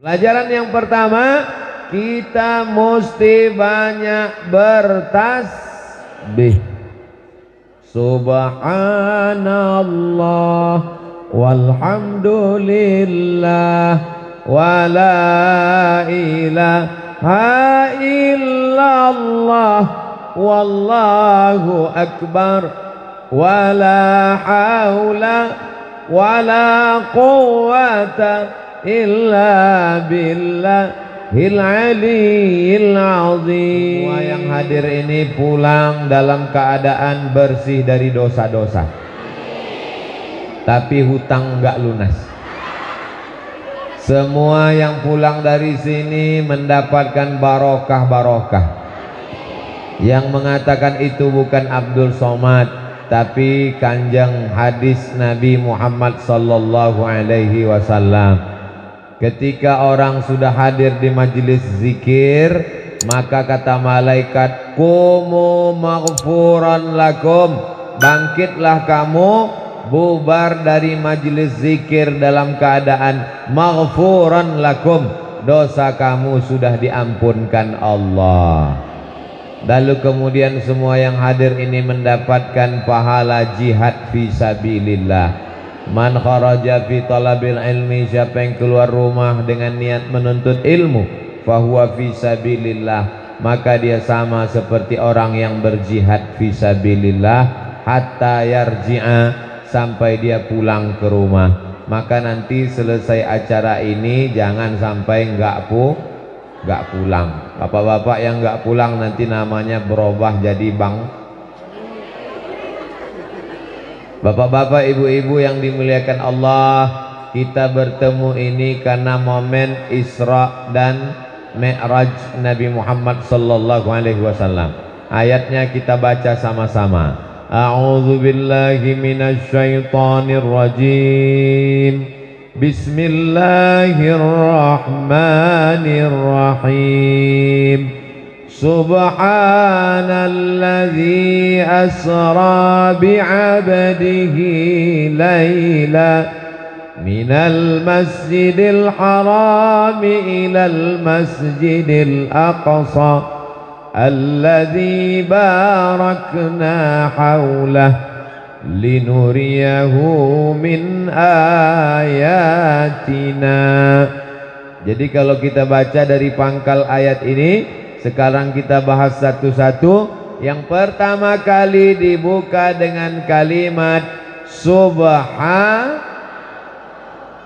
Pelajaran yang pertama, kita mesti banyak bertasbih. Subhanallah walhamdulillah wa la ilaha illallah wallahu akbar wa la haula wa la quwwata illa billahil aliyyil azim. Semua yang hadir ini pulang dalam keadaan bersih dari dosa-dosa, tapi hutang enggak lunas. Semua yang pulang dari sini mendapatkan barokah-barokah. Yang mengatakan itu bukan Abdul Somad, tapi kanjeng hadis Nabi Muhammad sallallahu alaihi wasallam. Ketika orang sudah hadir di majelis zikir, maka kata malaikat, "Qumu maghfuran lakum." Bangkitlah kamu, bubar dari majelis zikir dalam keadaan maghfuran lakum. Dosa kamu sudah diampunkan Allah. Lalu kemudian semua yang hadir ini mendapatkan pahala jihad fisabilillah. Man kharaja fi talabil ilmi, siapa yang keluar rumah dengan niat menuntut ilmu, fahuwa fisabilillah, maka dia sama seperti orang yang berjihad fisabilillah hatta yarji'a, sampai dia pulang ke rumah. Maka nanti selesai acara ini jangan sampai enggak pulang. Bapak-bapak yang enggak pulang nanti namanya berubah jadi Bapak-bapak, ibu-ibu yang dimuliakan Allah, kita bertemu ini karena momen Isra dan Mi'raj Nabi Muhammad sallallahu alaihi wasallam. Ayatnya kita baca sama-sama. A'udzu billahi minasy syaithanir rajim. Bismillahirrahmanirrahim. Subhanalladzi asra bi'abdihi layla minal masjidil harami ilal masjidil aqsa alladzi barakna hawlah linuriyahu min ayatina. Jadi kalau kita baca dari pangkal ayat ini, sekarang kita bahas satu-satu. Yang pertama kali dibuka dengan kalimat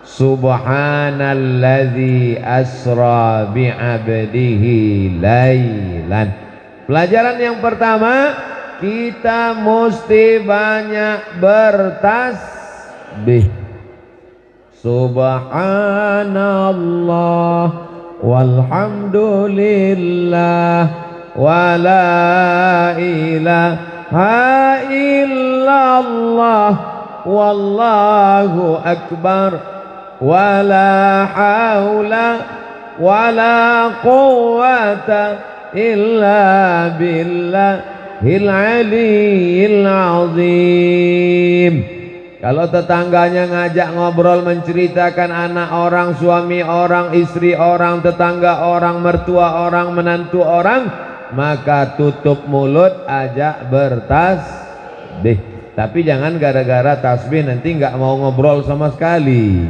Subhanalladzi asra bi'abdihi laylan. Pelajaran yang pertama, kita mesti banyak bertasbih. Subhanallah walhamdulillah wa la ilaha illallah wallahu akbar wa la haula wa la quwwata illa billahil aliyyil azim. Kalau tetangganya ngajak ngobrol, menceritakan anak orang, suami orang, istri orang, tetangga orang, mertua orang, menantu orang, maka tutup mulut, ajak bertasbih. Tapi jangan gara-gara tasbih nanti nggak mau ngobrol sama sekali.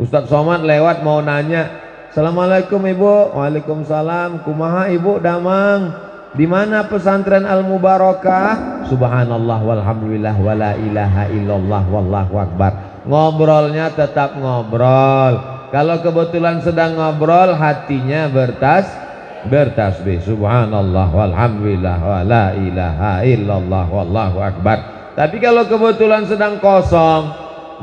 Ustadz Somad lewat mau nanya, "Assalamualaikum ibu." "Waalaikumsalam." "Kumaha ibu damang? Di mana pesantren Al-Mubarakah?" "Subhanallah walhamdulillah wa la ilaha illallah wallahu akbar." Ngobrolnya tetap ngobrol. Kalau kebetulan sedang ngobrol, hatinya bertasbih. Subhanallah walhamdulillah wa la ilaha illallah wallahu akbar. Tapi kalau kebetulan sedang kosong,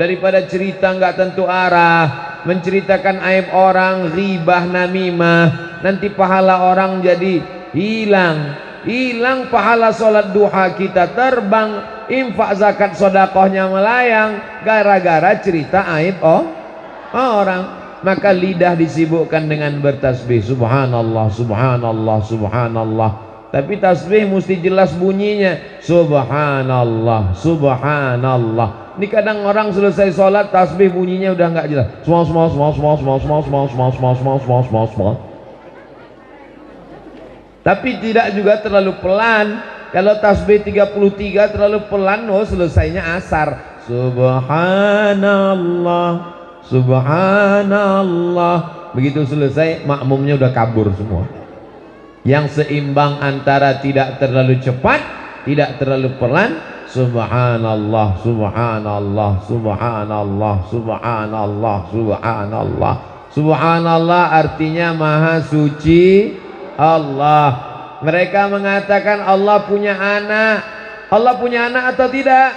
daripada cerita nggak tentu arah, menceritakan aib orang, ghibah, namimah, nanti pahala orang jadi hilang pahala sholat duha kita terbang, infak zakat sodakohnya melayang gara-gara cerita aib orang. Maka lidah disibukkan dengan bertasbih. Subhanallah, subhanallah, subhanallah. Tapi tasbih mesti jelas bunyinya. Subhanallah, subhanallah. Ini kadang orang selesai sholat tasbih bunyinya udah nggak jelas. Small small small small small small small small small small small small small. Tapi tidak juga terlalu pelan. Kalau tasbih 33 terlalu pelan, oh selesainya asar. Subhanallah, subhanallah. Begitu selesai makmumnya udah kabur semua. Yang seimbang antara tidak terlalu cepat, tidak terlalu pelan. Subhanallah, subhanallah, subhanallah, subhanallah, subhanallah. Subhanallah artinya maha suci Allah. Mereka mengatakan Allah punya anak. Allah punya anak atau tidak?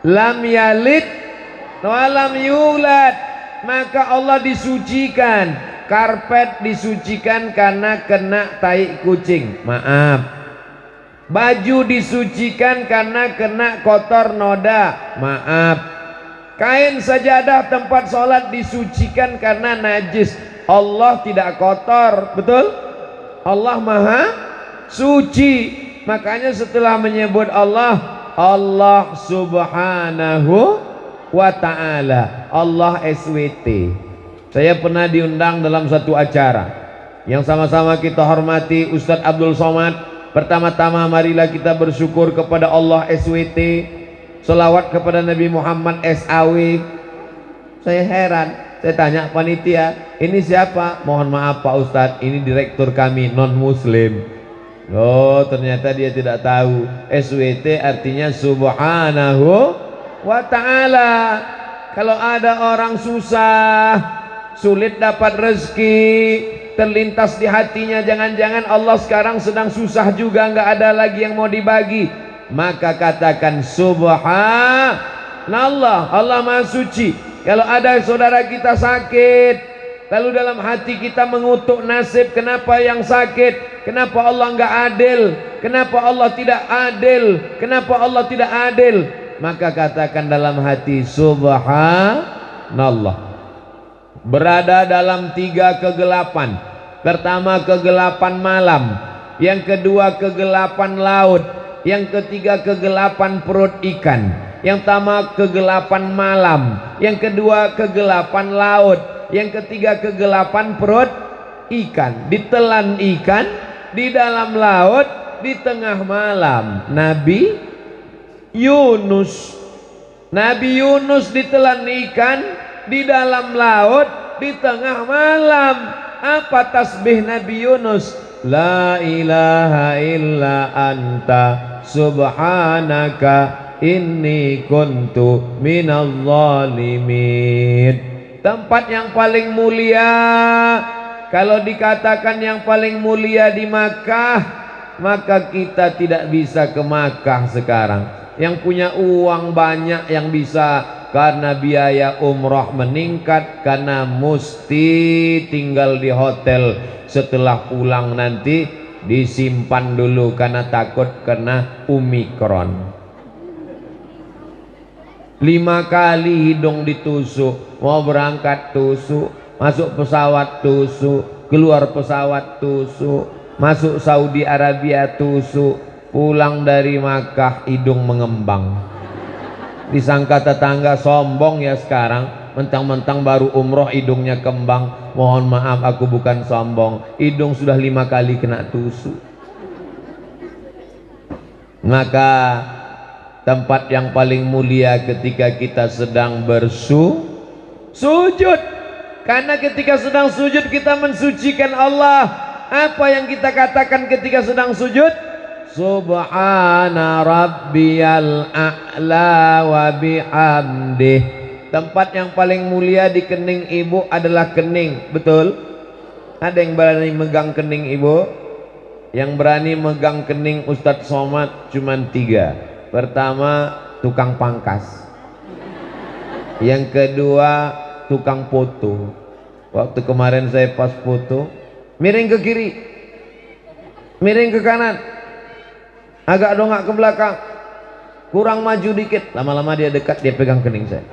Lam yalid wa lam yulad. Maka Allah disucikan. Karpet disucikan karena kena tai kucing. Maaf. Baju disucikan karena kena kotor noda. Maaf. Kain sajadah tempat sholat disucikan karena najis. Allah tidak kotor. Betul? Allah maha suci. Makanya setelah menyebut Allah, Allah subhanahu wa ta'ala, Allah SWT. Saya pernah diundang dalam satu acara yang sama-sama kita hormati Ustadz Abdul Somad. Pertama-tama marilah kita bersyukur kepada Allah SWT, selawat kepada Nabi Muhammad SAW. Saya heran, saya tanya panitia, ini siapa? Mohon maaf Pak Ustadz, ini direktur kami non muslim. Oh ternyata dia tidak tahu. SWT artinya subhanahu wa ta'ala. Kalau ada orang susah, sulit dapat rezeki, terlintas di hatinya jangan-jangan Allah sekarang sedang susah juga, nggak ada lagi yang mau dibagi, maka katakan subhanallah, Allah maha suci. Kalau ada saudara kita sakit, lalu dalam hati kita mengutuk nasib, kenapa yang sakit, kenapa Allah nggak adil, kenapa Allah tidak adil, kenapa Allah tidak adil, maka katakan dalam hati subhanallah. Berada dalam 3 kegelapan. Pertama kegelapan malam, yang kedua kegelapan laut, yang ketiga kegelapan perut ikan. Yang pertama kegelapan malam, yang kedua kegelapan laut, yang ketiga kegelapan perut ikan. Ditelan ikan di dalam laut di tengah malam. Nabi Yunus ditelan ikan di dalam laut di tengah malam. Apa tasbih Nabi Yunus? La ilaha illa anta subhanaka inni kuntu minal zalimin. Tempat yang paling mulia, kalau dikatakan yang paling mulia di Makkah, maka kita tidak bisa ke Makkah sekarang. Yang punya uang banyak yang bisa, karena biaya umroh meningkat, karena mesti tinggal di hotel, setelah pulang nanti disimpan dulu karena takut kena Omikron. 5 kali hidung ditusuk, mau berangkat tusuk, masuk pesawat tusuk, keluar pesawat tusuk, masuk Saudi Arabia tusuk, pulang dari Makkah hidung mengembang. Disangka tetangga sombong ya sekarang, mentang-mentang baru umroh hidungnya kembang. Mohon maaf, aku bukan sombong, hidung sudah 5 kali kena tusuk. Maka tempat yang paling mulia ketika kita sedang bersujud, karena ketika sedang sujud kita mensucikan Allah. Apa yang kita katakan ketika sedang sujud? Subhana rabbiyal a'la wa bihamdih. Tempat yang paling mulia di kening ibu adalah kening. Betul? Ada yang berani megang kening ibu? Yang berani megang kening Ustadz Somad cuman 3. Pertama tukang pangkas, yang kedua tukang foto. Waktu kemarin saya pas foto, miring ke kiri, miring ke kanan, agak dongak ke belakang, kurang maju dikit, lama-lama dia dekat, dia pegang kening saya.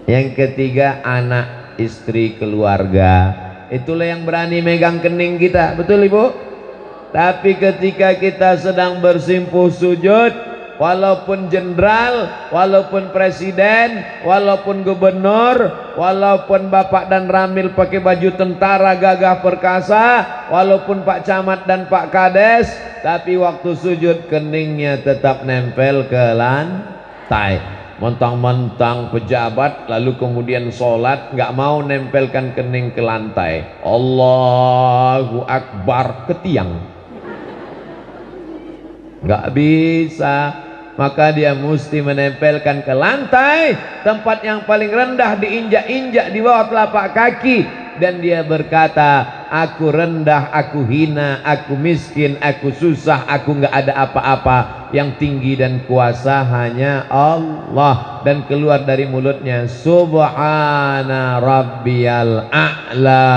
Yang ketiga anak, istri, keluarga. Itulah yang berani megang kening kita. Betul ibu? Tapi ketika kita sedang bersimpuh sujud, walaupun jenderal, walaupun presiden, walaupun gubernur, walaupun bapak dan ramil pakai baju tentara gagah perkasa, walaupun pak camat dan pak kades, tapi waktu sujud keningnya tetap nempel ke lantai. Mentang-mentang pejabat lalu kemudian sholat nggak mau nempelkan kening ke lantai, Allahu Akbar ke tiang, nggak bisa. Maka dia mesti menempelkan ke lantai, tempat yang paling rendah, diinjak-injak di bawah telapak kaki. Dan dia berkata, aku rendah, aku hina, aku miskin, aku susah, aku nggak ada apa-apa. Yang tinggi dan kuasa hanya Allah. Dan keluar dari mulutnya, Subhana Rabbiyal A'la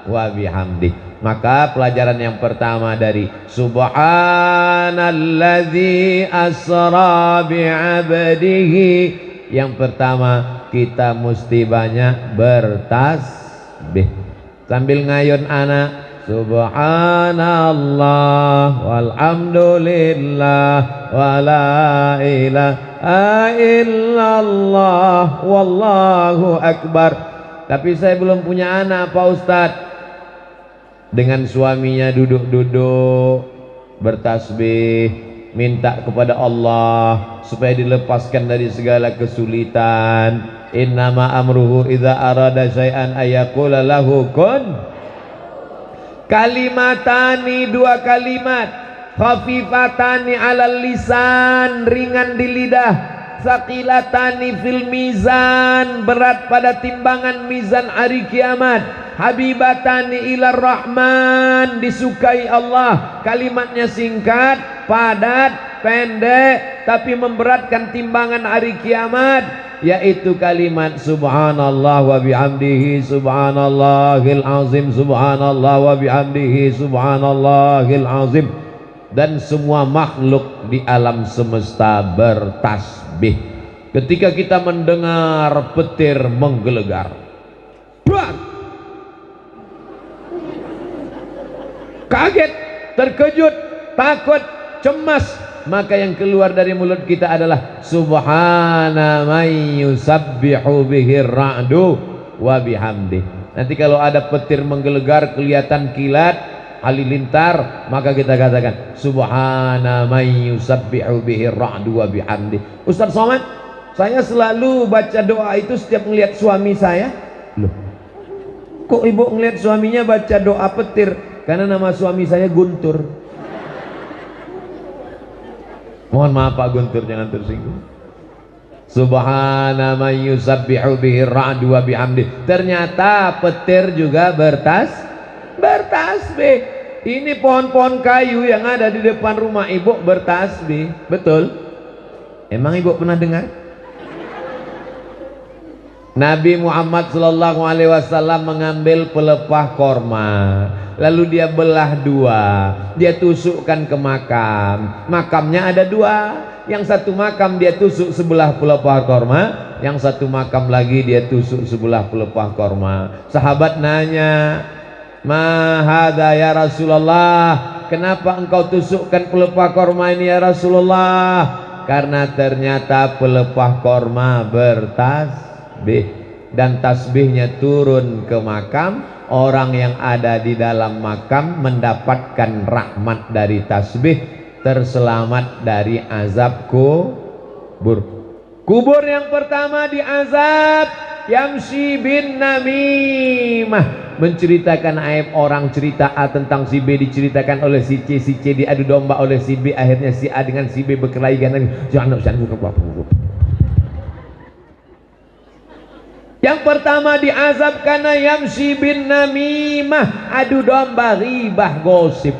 wa bihamdih. Maka pelajaran yang pertama dari Subhanalladzi asra bi'abdihi, yang pertama kita mesti banyak bertasbih sambil ngayun anak, Subhanallah walhamdulillah wala ilaha illallah wallahu akbar. Tapi saya belum punya anak Pak Ustadz. Dengan suaminya duduk-duduk bertasbih, minta kepada Allah supaya dilepaskan dari segala kesulitan. Innama amruhu idza arada syai'an ayaqula lahu kun. Kalimatani, dua kalimat, khafifatani alal lisan, ringan di lidah, saqilatani fil mizan, berat pada timbangan mizan hari kiamat, habibatani ilar rahman, disukai Allah. Kalimatnya singkat, padat, pendek, tapi memberatkan timbangan hari kiamat, yaitu kalimat subhanallah wa bihamdihi subhanallahil azim, subhanallah wa bihamdihi subhanallahil azim. Dan semua makhluk di alam semesta bertasbih ketika kita mendengar petir menggelegar. Bang! Kaget, terkejut, takut, cemas, maka yang keluar dari mulut kita adalah subhana may yusabbihu bihi ra'du wa bihamdi. Nanti kalau ada petir menggelegar kelihatan kilat halilintar, maka kita katakan subhana may yusabbihu bihi ra'du wa bihamdi. Ustaz Somad, saya selalu baca doa itu setiap melihat suami saya. Loh, kok ibu ngelihat suaminya baca doa petir? Karena nama suami saya Guntur. Mohon maaf Pak Guntur, jangan tersinggung. Subhana man yusabbihu bihi ra'du wa bihamdi. Ternyata petir juga bertasbih. Ini pohon-pohon kayu yang ada di depan rumah ibu bertasbih. Betul? Emang ibu pernah dengar? Nabi Muhammad sallallahu alaihi wasallam mengambil pelepah korma, lalu dia belah dua, dia tusukkan ke makam. Makamnya ada dua, yang satu makam dia tusuk sebelah pelepah korma, yang satu makam lagi dia tusuk sebelah pelepah korma. Sahabat nanya, ma hadza ya Rasulullah, kenapa engkau tusukkan pelepah korma ini ya Rasulullah? Karena ternyata pelepah korma bertasbih, dan tasbihnya turun ke makam. Orang yang ada di dalam makam mendapatkan rahmat dari tasbih, terselamat dari azab kubur. Kubur yang pertama diazab yamshi bin namimah, menceritakan aib orang. Cerita A tentang si B diceritakan oleh si C diadu domba oleh si B, akhirnya si A dengan si B berkelahi. Yang pertama diazab karena yamshi bin namimah, adu domba, ribah, gosip.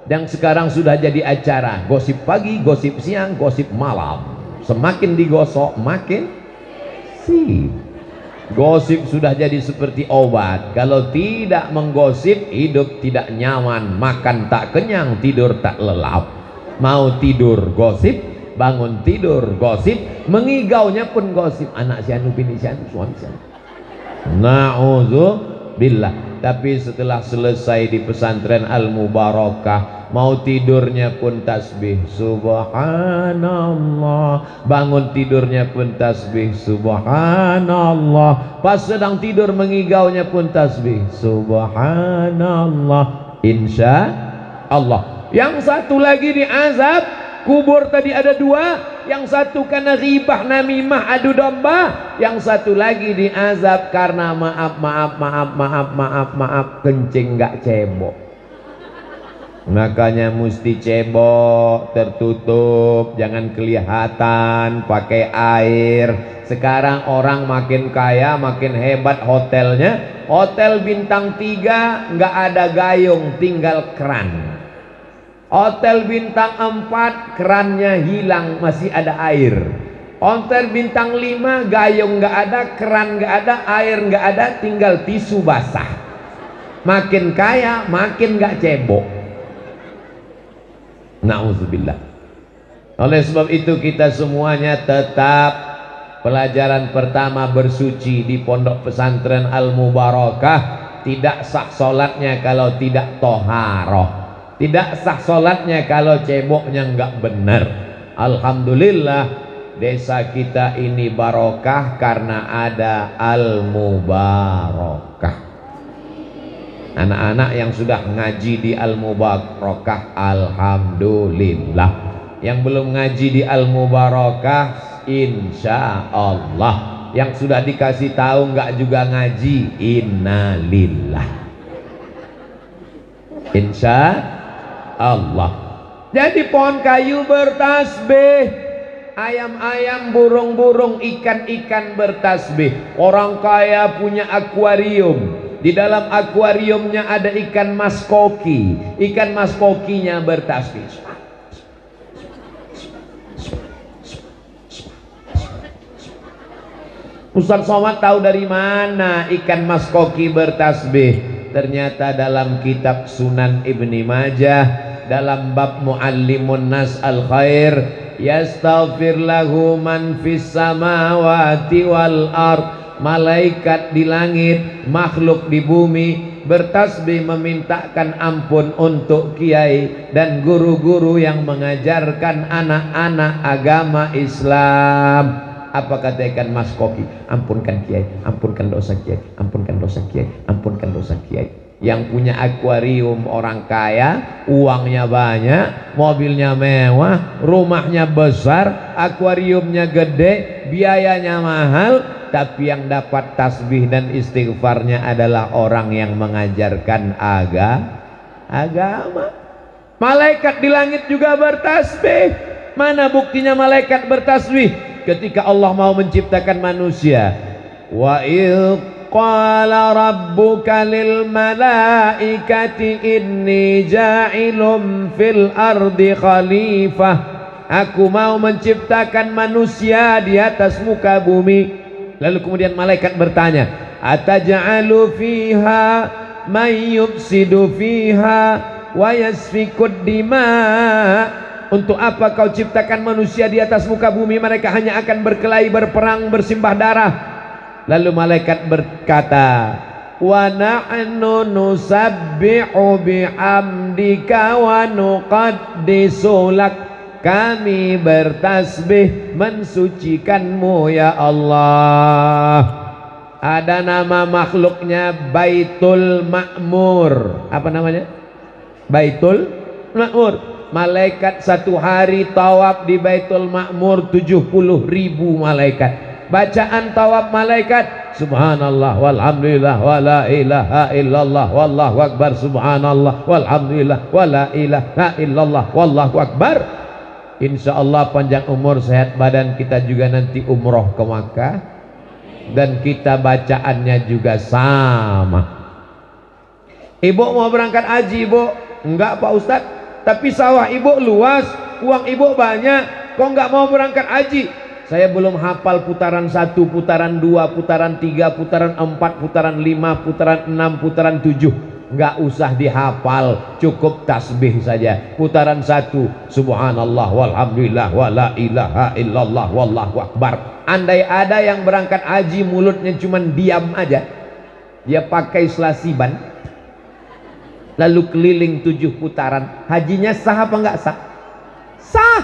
Dan sekarang sudah jadi acara, gosip pagi, gosip siang, gosip malam. Semakin digosok makin sip. Gosip sudah jadi seperti obat. Kalau tidak menggosip, hidup tidak nyaman, makan tak kenyang, tidur tak lelap. Mau tidur gosip, bangun tidur gosip, mengigaunya pun gosip. Anak si anu, bini si anu, suami si anu. Na'udzubillah. Tapi setelah selesai di pesantren Al Mubarakah, Mau tidurnya pun tasbih subhanallah, bangun tidurnya pun tasbih subhanallah, pas sedang tidur mengigaunya pun tasbih subhanallah. Insya Allah. Yang satu lagi diazab kubur, tadi ada dua, yang satu karena ghibah namimah adu domba, yang satu lagi diazab karena maaf kencing gak cebok. Makanya mesti cebok tertutup, jangan kelihatan, pakai air. Sekarang orang makin kaya, makin hebat hotelnya. Hotel bintang 3 nggak ada gayung, tinggal keran. Hotel bintang 4 kerannya hilang, masih ada air. Hotel bintang 5 gayung nggak ada, keran nggak ada, air nggak ada, tinggal tisu basah. Makin kaya makin nggak cebok. Na'udzubillah. Oleh sebab itu kita semuanya tetap pelajaran pertama bersuci di pondok pesantren Al-Mubarakah. Tidak sah solatnya kalau tidak toharoh, tidak sah solatnya kalau ceboknya enggak benar. Alhamdulillah desa kita ini barokah karena ada Al-Mubarakah. Anak-anak yang sudah ngaji di Al-Mubarakah alhamdulillah. Yang belum ngaji di Al-Mubarakah insya Allah. Yang sudah dikasih tahu nggak juga ngaji, innalillah. Insya Allah. Jadi pohon kayu bertasbih, ayam-ayam, burung-burung, ikan-ikan bertasbih. Orang kaya punya akuarium. Di dalam akuariumnya ada ikan mas koki. Ikan mas kokinya bertasbih. Ustaz Somad tahu dari mana ikan mas koki bertasbih? Ternyata dalam kitab Sunan Ibni Majah, dalam bab Muallimun Nas al Khair, yastaghfir lahu man fis samawati wal ard. Malaikat di langit, makhluk di bumi bertasbih memintakan ampun untuk kiai dan guru-guru yang mengajarkan anak-anak agama Islam. Apa kata ikan mas koki? Ampunkan kiai, ampunkan dosa kiai, ampunkan dosa kiai, ampunkan dosa kiai. Yang punya akuarium orang kaya, uangnya banyak, mobilnya mewah, rumahnya besar, akuariumnya gede, biayanya mahal, tapi yang dapat tasbih dan istighfarnya adalah orang yang mengajarkan agama. Malaikat di langit juga bertasbih. Mana buktinya malaikat bertasbih? Ketika Allah mau menciptakan manusia, wa qala rabbuka lil malaikati inni ja'ilum fil ardi khalifah. Aku mau menciptakan manusia di atas muka bumi. Lalu kemudian malaikat bertanya, ataj'alu fiha may yufsidu fiha wa yasfikud dima'. Untuk apa kau ciptakan manusia di atas muka bumi? Mereka hanya akan berkelahi, berperang, bersimbah darah. Lalu malaikat berkata, wa nahnu nusabbihu bihamdika wa nuqaddisu lak. Kami bertasbih mensucikanmu ya Allah. Ada nama makhluknya Baitul Ma'mur. Apa namanya? Baitul Ma'mur. Malaikat satu hari tawaf di Baitul Ma'mur 70.000 malaikat. Bacaan tawaf malaikat, subhanallah walhamdulillah wala ilaha illallah wallahu akbar, subhanallah walhamdulillah wala ilaha illallah wallahu akbar. Insya Allah panjang umur, sehat badan, kita juga nanti umroh ke Makkah dan kita bacaannya juga sama. Ibu mau berangkat haji, Ibu? Enggak Pak Ustadz, tapi sawah Ibu luas, uang Ibu banyak, kok enggak mau berangkat haji? Saya belum hafal putaran 1, putaran 2, putaran 3, putaran 4, putaran 5, putaran 6, putaran 7. Enggak usah dihafal, cukup tasbih saja. Putaran 1, subhanallah walhamdulillah wala ilaha illallah wallahu akbar. Andai ada yang berangkat haji mulutnya cuman diam aja, dia pakai selasiban, lalu keliling 7 putaran, hajinya sah apa enggak sah? Sah.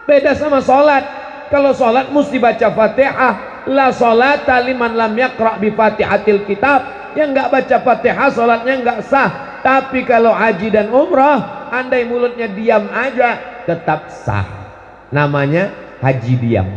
Beda sama sholat. Kalau sholat mesti baca Fatihah. La sholata liman lam yaqra' bi Fatihatil kitab. Yang enggak baca Fatihah sholatnya enggak sah. Tapi kalau haji dan umrah, andai mulutnya diam aja tetap sah. Namanya haji diam.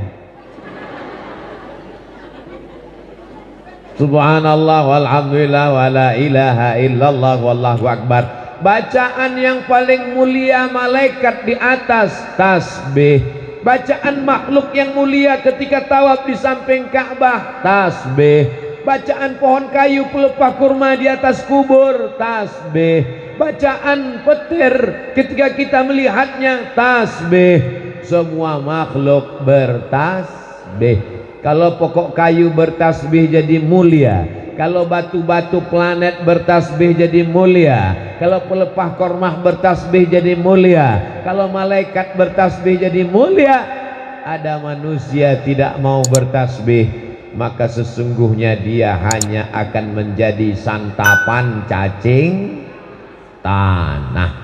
Subhanallah walhamdulillah wala ilaha illallah wallahu akbar. Bacaan yang paling mulia malaikat di atas tasbih. Bacaan makhluk yang mulia ketika tawaf di samping Ka'bah tasbih. Bacaan pohon kayu pelepah kurma di atas kubur tasbih. Bacaan petir ketika kita melihatnya tasbih. Semua makhluk bertasbih. Kalau pokok kayu bertasbih jadi mulia, kalau batu-batu planet bertasbih jadi mulia, kalau pelepah kormah bertasbih jadi mulia, kalau malaikat bertasbih jadi mulia. Ada manusia tidak mau bertasbih, maka sesungguhnya dia hanya akan menjadi santapan cacing tanah.